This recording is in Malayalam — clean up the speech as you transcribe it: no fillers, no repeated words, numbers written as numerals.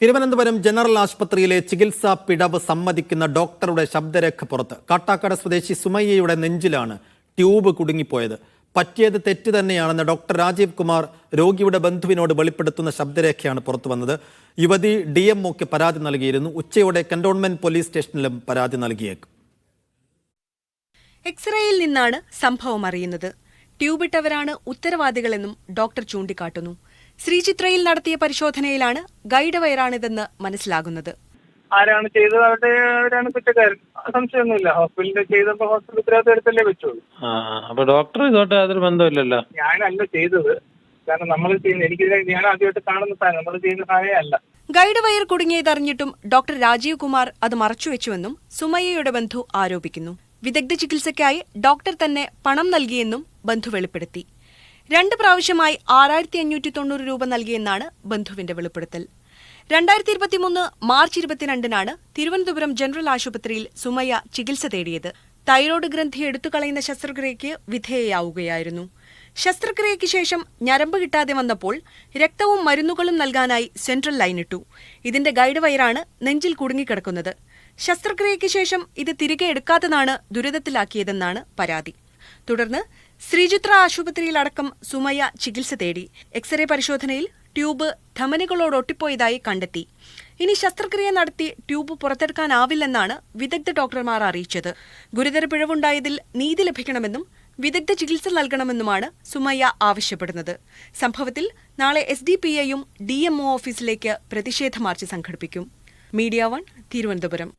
തിരുവനന്തപുരം ജനറൽ ആശുപത്രിയിലെ ചികിത്സാ പിഴവ് സമ്മതിക്കുന്ന ഡോക്ടറുടെ ശബ്ദരേഖ പുറത്ത്. കാട്ടാക്കട സ്വദേശി സുമയ്യയുടെ നെഞ്ചിലാണ് ട്യൂബ് കുടുങ്ങിപ്പോയത്. പറ്റിയത് തെറ്റ് തന്നെയാണെന്ന് ഡോക്ടർ രാജീവ് കുമാർ രോഗിയുടെ ബന്ധുവിനോട് വെളിപ്പെടുത്തുന്ന ശബ്ദരേഖയാണ് പുറത്തു വന്നത്. യുവതി DMOക്ക് പരാതി നൽകിയിരുന്നു. ഉച്ചയോടെ കന്റോൺമെന്റ് പോലീസ് സ്റ്റേഷനിലും പരാതി നൽകിയേക്കും. എക്സ്റേയിൽ നിന്നാണ് സംഭവം അറിയുന്നത്. ട്യൂബിട്ടവരാണ് ഉത്തരവാദികളെന്നും ഡോക്ടർ ചൂണ്ടിക്കാട്ടുന്നു. ശ്രീചിത്രയിൽ നടത്തിയ പരിശോധനയിലാണ് ഗൈഡ് വയറാണിതെന്ന് മനസ്സിലാകുന്നത്. ആരാണ് ചെയ്തത് അവരാണ് കുറ്റക്കാരൻ, സംശയമൊന്നുമില്ല. ഹോസ്പിറ്റലിൽ ചെയ്തപ്പോ ഹോസ്പിറ്റൽ ഉത്തരവാദിത്തം എടുത്തല്ലേ പറ്റുള്ളൂ. അപ്പൊ ഡോക്ടർ ഇതോട്ട് യാതൊരു ബന്ധമില്ലല്ലോ. ഞാനല്ല ചെയ്തത്, കാരണം നമ്മൾ ചെയ്യുന്ന ഞാൻ ആദ്യമായിട്ട് കാണുന്ന സാധനം, നമ്മൾ ചെയ്യുന്ന സാധനമേ അല്ല. ഗൈഡ് വയർ കുടുങ്ങിയതറിഞ്ഞിട്ടും ഡോക്ടർ രാജീവ് കുമാർ അത് മറച്ചുവെച്ചുവെന്നും സുമയ്യയുടെ ബന്ധു ആരോപിക്കുന്നു. വിദഗ്ധ ചികിത്സയ്ക്കായി ഡോക്ടർ തന്നെ പണം നൽകിയെന്നും ബന്ധു വെളിപ്പെടുത്തി. 2 പ്രാവശ്യമായി 6590 രൂപ നൽകിയെന്നാണ് ബന്ധുവിന്റെ വെളിപ്പെടുത്തൽ. 2023 മാർച്ച് 22-നാണ് തിരുവനന്തപുരം ജനറൽ ആശുപത്രിയിൽ സുമയ്യ ചികിത്സ തേടിയത്. തൈറോയ്ഡ് ഗ്രന്ഥി എടുത്തുകളയുന്ന ശസ്ത്രക്രിയയ്ക്ക് വിധേയയാവുകയായിരുന്നു. ശസ്ത്രക്രിയയ്ക്ക് ശേഷം ഞരമ്പ് കിട്ടാതെ വന്നപ്പോൾ രക്തവും മരുന്നുകളും നൽകാനായി സെൻട്രൽ ലൈനിട്ടു. ഇതിന്റെ ഗൈഡ് വയറാണ് നെഞ്ചിൽ കുടുങ്ങിക്കിടക്കുന്നത്. ശസ്ത്രക്രിയയ്ക്ക് ശേഷം ഇത് തിരികെ എടുക്കാത്തതാണ് ദുരിതത്തിലാക്കിയതെന്നാണ് പരാതി. തുടർന്ന് ശ്രീചിത്ര ആശുപത്രിയിലടക്കം സുമയ്യ ചികിത്സ തേടി. എക്സ്റേ പരിശോധനയിൽ ട്യൂബ് ധമനികളോടൊട്ടിപ്പോയതായി കണ്ടെത്തി. ഇനി ശസ്ത്രക്രിയ നടത്തി ട്യൂബ് പുറത്തെടുക്കാനാവില്ലെന്നാണ് വിദഗ്ധ ഡോക്ടർമാർ അറിയിച്ചത്. ഗുരുതര പിഴവുണ്ടായതിൽ നീതി ലഭിക്കണമെന്നും വിദഗ്ധ ചികിത്സ നൽകണമെന്നുമാണ് സുമയ്യ ആവശ്യപ്പെടുന്നത്. സംഭവത്തിൽ നാളെ SDPIയും DMO ഓഫീസിലേക്ക് പ്രതിഷേധ മാർച്ച് സംഘടിപ്പിക്കും. മീഡിയ 1 തിരുവനന്തപുരം.